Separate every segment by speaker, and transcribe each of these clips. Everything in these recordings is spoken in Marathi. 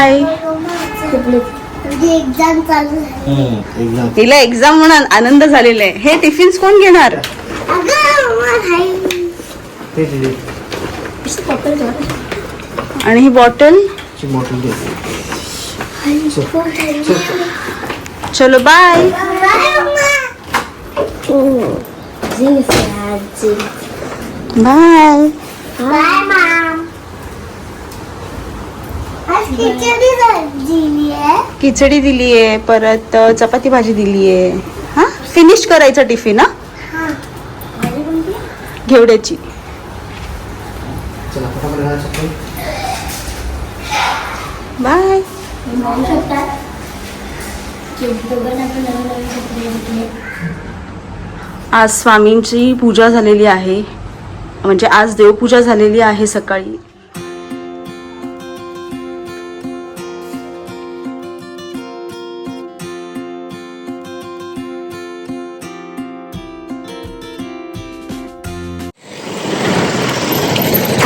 Speaker 1: बाय.
Speaker 2: एक्झाम चालू झाली.
Speaker 1: तिला एक्झाम म्हणून आनंद झालेला आहे. हे टिफिन्स कोण घेणार? आणि ही बॉटल. चलो बाय. बाय.
Speaker 2: Bye ma'am.
Speaker 1: खिचडी दिलीये, परत चपाती भाजी दिलीये. हा फिनिश करायचं टिफिन. हा घेवड्याची. बाय. आज स्वामींची पूजा झालेली आहे, म्हणजे आज देवपूजा झालेली आहे सकाळी.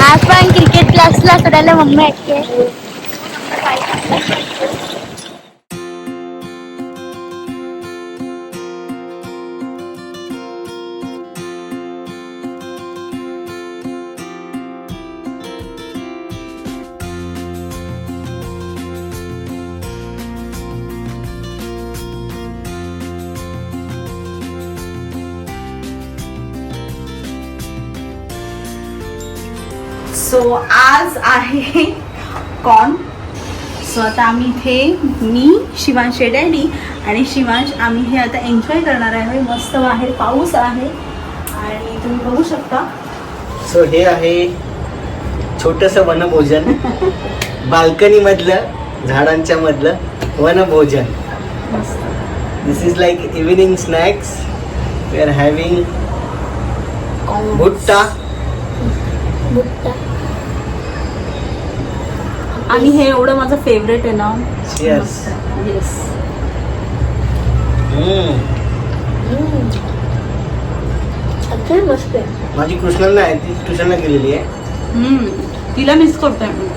Speaker 2: आज पण क्रिकेट क्लासला सोडायला मम्मी येते.
Speaker 1: सो आज आहे कॉर्न. सो आता आम्ही इथे मी, शिवांश डॅडी आणि शिवांश आम्ही हे आता एन्जॉय करणार आहे. मस्त बाहेर पाऊस आहे आणि तुम्ही बघू शकता.
Speaker 3: सो हे आहे छोटंसं वनभोजन. बाल्कनी मधलं, झाडांच्या मधलं वनभोजन. This is like evening snacks. We are having bhutta.
Speaker 1: आणि हे एवढं माझं फेवरेट आहे ना.
Speaker 3: Cheers.
Speaker 1: येस.
Speaker 2: मस्त आहे.
Speaker 3: माझी कृष्णाला आहे, ती ट्युशनला गेलेली आहे.
Speaker 1: तिला मिस करतोय मी.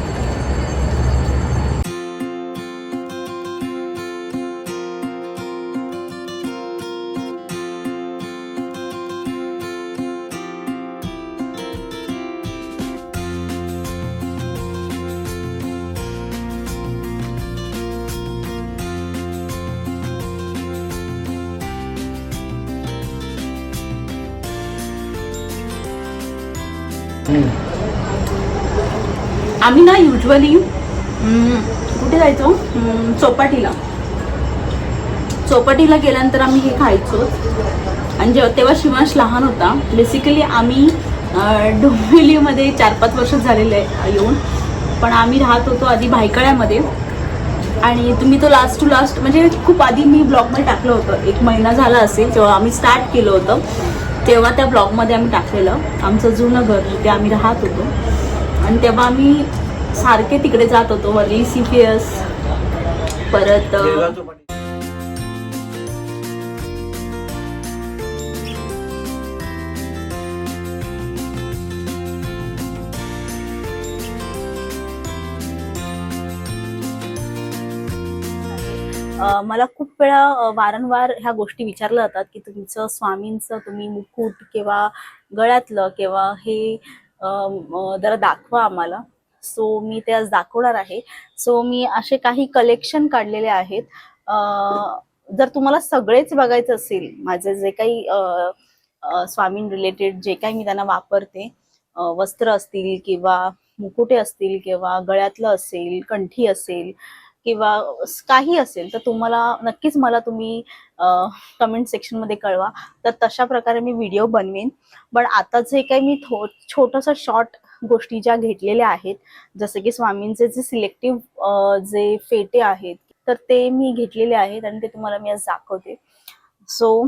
Speaker 1: आम्ही ना युजली कुठे जायचो, चौपाटीला गेल्यानंतर आम्ही हे खायचो. आणि तेव्हा शिवांश लहान होता. बेसिकली आम्ही डोंबिवलीमध्ये 4-5 वर्ष झालेले आहे येऊन, पण आम्ही राहत होतो आधी भायखळ्यामध्ये. आणि तुम्ही तो लास्ट टू लास्ट म्हणजे खूप आधी मी ब्लॉगमध्ये टाकलं होतं, 1 महिना झाला असेल जेव्हा आम्ही स्टार्ट केलं होतं, तेव्हा त्या ब्लॉगमध्ये आम्ही टाकलेलं आमचं जुनं घर जिथे आम्ही राहत होतो. आणि तेव्हा आम्ही सारखे तिकडे जात होतो. वरली CPS, परत मला खूप वेळा वारंवार ह्या गोष्टी विचारल्या जातात की तुमचं स्वामींचं तुम्ही मुकुट किंवा गळ्यातलं किंवा हे जरा दाखवा आम्हाला. सो मी ते आज दाखवणार आहे. सो मी असे काही कलेक्शन काढलेले आहेत. जर तुम्हाला सगळेच बघायचं असेल, माझे जे काही स्वामीं रिलेटेड जे काही मी त्यांना वापरते, वस्त्र असतील किंवा मुकुटे असतील किंवा गळ्यातलं असेल, कंठी असेल किंवा काही असेल, तर तुम्हाला नक्कीच मला तुम्ही कमेंट सेक्शनमध्ये कळवा. तर तशा प्रकारे मी व्हिडिओ बनवेन. पण आता जे काही मी छोटंसं शॉर्ट गोष्टी ज्या घेतलेल्या आहेत, जसं की स्वामींचे जे सिलेक्टिव्ह जे फेटे आहेत, तर ते मी घेतलेले आहेत आणि ते तुम्हाला मी आज दाखवते. सो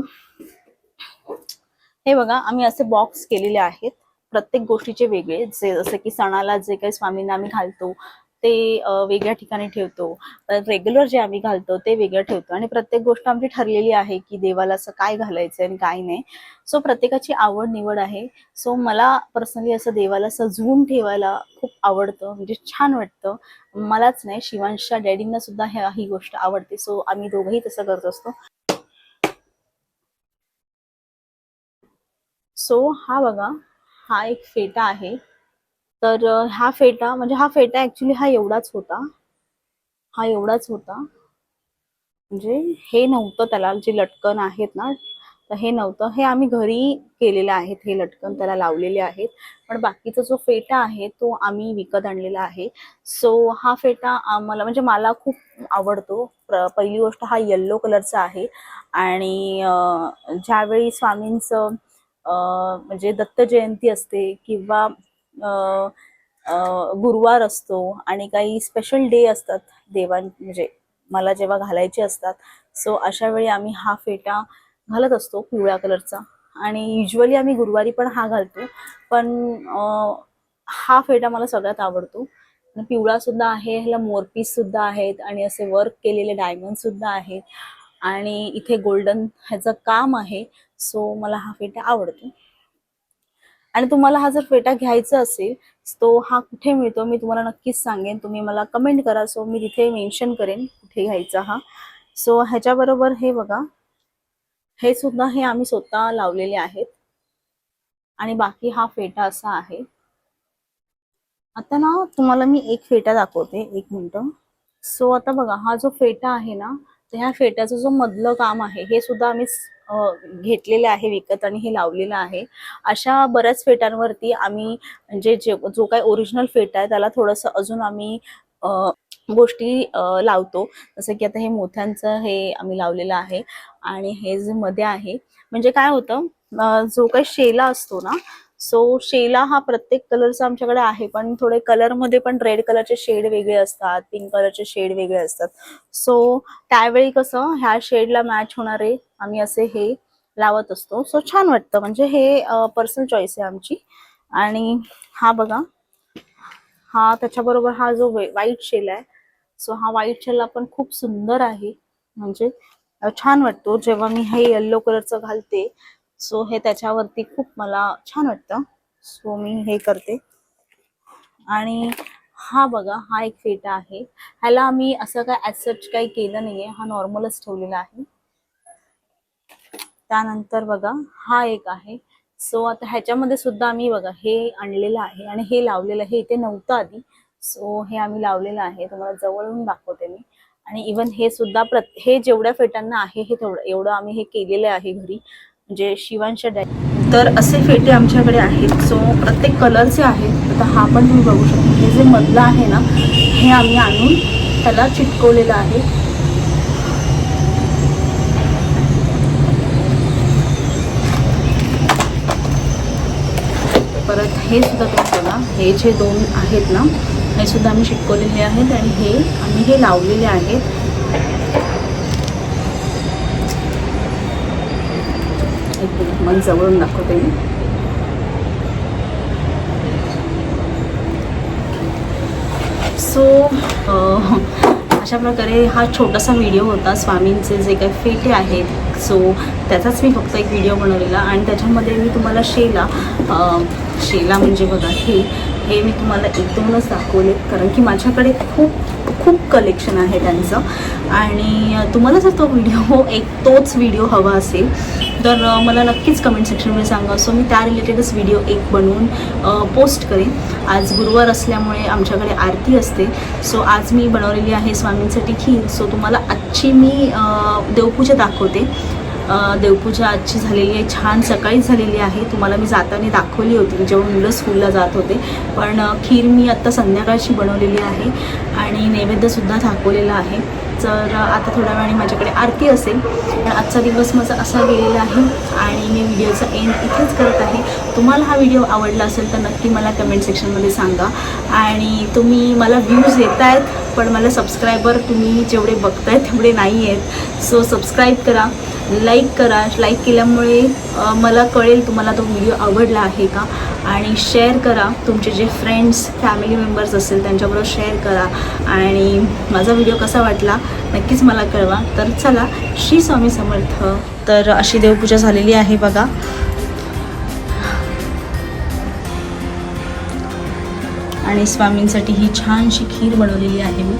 Speaker 1: हे बघा, आम्ही असे बॉक्स केलेले आहेत प्रत्येक गोष्टीचे वेगळे, जे जसे की सणाला जे काही स्वामींना आम्ही घालतो ते वेगळ्या ठिकाणी ठेवतो. रेग्युलर जे आम्ही घालतो ते वेगळं ठेवतो आणि प्रत्येक गोष्ट आमची ठरलेली आहे की देवाला असं काय घालायचं आणि काय नाही. सो प्रत्येकाची आवड निवड आहे. सो मला पर्सनली असं देवाला सजवून ठेवायला खूप आवडतं, म्हणजे छान वाटतं. मलाच नाही, शिवांशच्या डॅडींना सुद्धा ही गोष्ट आवडते. सो आम्ही दोघंही तसं करत असतो. सो हा बघा, हा एक फेटा आहे. तर हा फेटा म्हणजे हा फेटा ऍक्च्युली हा एवढाच होता. हा एवढाच होता, म्हणजे हे नव्हतं, त्याला जे लटकन आहेत ना, तर हे नव्हतं. हे आम्ही घरी केलेले आहेत, हे लटकन त्याला लावलेले आहेत. पण बाकीचा जो फेटा आहे तो आम्ही विकत आणलेला आहे. सो हा फेटा आम्हाला म्हणजे मला खूप आवडतो. पहिली गोष्ट हा येल्लो कलरचा आहे आणि ज्यावेळी स्वामींचं म्हणजे दत्त जयंती असते किंवा गुरुवार असतो आणि काही स्पेशल डे असतात म्हणजे मला जेव्हा घालायचे असतात, सो अशा वेळी आम्ही हा फेटा घालत असतो पिवळ्या कलरचा. आणि युजली आम्ही गुरुवारी पण हा घालतो, पण हा फेटा मला सगळ्यात आवडतो. पिवळा सुद्धा आहे, ह्याला मोरपीस सुद्धा आहेत आणि असे वर्क केलेले डायमंड सुद्धा आहेत आणि इथे गोल्डन ह्याचं काम आहे. सो मला हा फेटा आवडतो. आणि तुम्हाला हा जर फेटा घ्यायचा असेल तो हा कुठे मिळतो मी तुम्हाला नक्कीच सांगेन. तुम्ही मला कमेंट करा, सो मी तिथे मेन्शन करेन कुठे घ्यायचा हा. सो ह्याच्याबरोबर हे बघा, हे सुद्धा हे आम्ही स्वतः लावलेले आहेत आणि बाकी हा फेटा असा आहे. आता ना तुम्हाला मी एक फेटा दाखवते, एक मिनिट. सो आता बघा, हा जो फेटा आहे ना, तर ह्या फेट्याचं जो मधलं काम आहे हे सुद्धा आम्ही घेतलेलं आहे विकत आणि हे लावलेलं आहे. अशा बऱ्याच फेट्यांवरती आम्ही म्हणजे जो काही ओरिजिनल फेटा आहे त्याला थोडंसं अजून आम्ही गोष्टी लावतो. जसं की आता हे मोत्यांचं हे आम्ही लावलेलं आहे आणि हे जे मध्ये आहे, म्हणजे काय होतं, जो काही शेला असतो ना, सो शेला हा प्रत्येक कलरचा आमच्याकडे आहे, पण थोडे कलरमध्ये पण रेड कलरचे शेड वेगळे असतात, पिंक कलरचे शेड वेगळे असतात. सो त्यावेळी कसं ह्या शेडला मॅच होणारे आम्ही असे हे लावत असतो. सो छान वाटतं, म्हणजे हे पर्सनल चॉईस आहे आमची. आणि हा बघा, हा त्याच्याबरोबर हा जो व्हाईट शेल आहे, सो हा व्हाईट शेल पण खूप सुंदर आहे, म्हणजे छान वाटतो जेव्हा मी हे येल्लो कलरचं घालते. सो हे त्याच्यावरती खूप मला छान वाटतं, सो मी हे करते. आणि हा बघा, हा एक फेटा आहे. ह्याला आम्ही असं काय ॲज सच काही केलं नाहीये, हा नॉर्मलच ठेवलेला आहे. त्यानंतर बघा, हा एक आहे. सो आता ह्याच्यामध्ये सुद्धा आम्ही बघा हे आणलेलं आहे आणि हे लावलेलं आहे. इथे नव्हतं आधी, सो हे आम्ही लावलेलं आहे. तुम्हाला जवळून दाखवते मी. आणि इवन हे सुद्धा हे जेवढ्या फेट्यांना आहे हे एवढं आम्ही हे केलेलं आहे घरी, म्हणजे शिवांच्या डॅडी. तर असे फेटे आमच्याकडे आहेत. सो प्रत्येक कलरचे आहेत. आता हा पण तुम्ही बघू शकता, हे जे मधलं आहे ना, हे आम्ही आणून त्याला चिटकवलेलं आहे. परत हे सुद्धा तुम्ही बघा, हे जे दोन आहेत ना, हे सुद्धा आम्ही चिटकवलेले आहेत आणि हे आम्ही हे लावलेले आहेत. एक मिनिट, मग जवळून दाखवते मी. सो अशा प्रकारे हा छोटासा व्हिडिओ होता स्वामींचे जे काही फेटे आहेत. सो त्याचाच मी फक्त एक व्हिडिओ बनवलेला आणि त्याच्यामध्ये मी तुम्हाला शेला म्हणजे बघा हे मी तुम्हाला एक दोनच दाखवले, कारण की माझ्याकडे खूप कलेक्शन आहे त्यांचं. आणि तुम्हाला जर तो व्हिडिओ तोच व्हिडिओ हवा असेल तर मला नक्कीच कमेंट सेक्शनमध्ये सांगा. सो मी त्या रिलेटेडच व्हिडिओ एक बनवून पोस्ट करेन. आज गुरुवार असल्यामुळे आमच्याकडे आरती असते, सो आज मी बनवलेली आहे स्वामींसाठी खीर. सो तुम्हाला आजची मी देवपूजा दाखवते. देवपूजा आजची झालेली आहे, छान सकाळीच झालेली आहे. तुम्हाला मी जाताना दाखवली होती जेव्हा मुलं स्कूलला जात होते, पण खीर मी आत्ता संध्याकाळची बनवलेली आहे आणि नैवेद्यसुद्धा दाखवलेला आहे. तर आता थोड्या वेळाने माझ्याकडे आरती असेल. पण आजचा दिवस माझा असा गेलेला आहे आणि मी व्हिडिओचा एंड इथेच करत आहे. तुम्हाला हा व्हिडिओ आवडला असेल तर नक्की मला कमेंट सेक्शनमध्ये सांगा. आणि तुम्ही मला व्ह्यूज येत आहेत पण मला सबस्क्रायबर तुम्ही जेवढे बघताय तेवढे नाही आहेत. सो सबस्क्राईब करा, लाईक करा. लाईक केल्यामुळे मला कळेल तुम्हाला तो व्हिडिओ आवडला आहे का. आणि शेअर करा, तुमचे जे फ्रेंड्स फॅमिली मेंबर्स असेल त्यांच्याबरोबर शेअर करा. आणि माझा व्हिडिओ कसा वाटला नक्कीच मला कळवा. तर चला, श्री स्वामी समर्थ. तर अशी देवपूजा झालेली आहे बघा. आणि स्वामींसाठी ही छानशी खीर बनवलेली आहे मी.